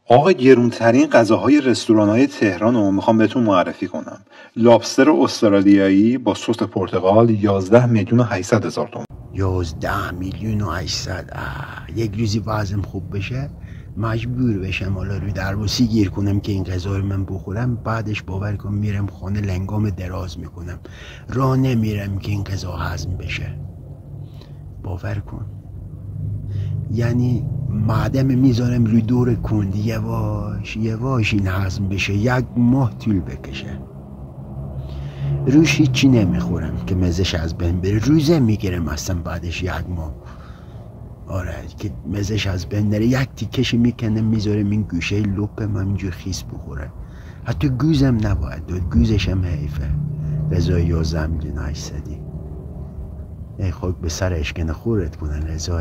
آقا گرونترین غذاهای رستوران‌های تهران رو میخوام بهتون معرفی کنم. لابستر استرالیایی با سس پرتقال 11 میلیون و 800 هزار تومان. 11 میلیون و 800. یک روزی وضعم خوب بشه مجبور بشم حالا رو درواسی گیر کنم که این غذا رو من بخورم، بعدش باور کن میرم خانه لنگام دراز میکنم، راه نمیرم که این غذا هضم بشه. باور کن، یعنی معدم میذارم روی دور کند، یواش یواش این هضم بشه، 1 ماه طول بکشه. روش هیچی نمیخورم که مزش از بین بره، روزه میگیرم اصلا بعدش 1 ماه. آره که مزش از بین نره، 1 تیکشی میکنم میذارم این گوشه لپم همینجور خیس بخوره. حتی گوزم نباید داد، گوزشم حیفه. رضا 11 میلیون 800. ای خاک به سر اشکن خورت کنن رضا.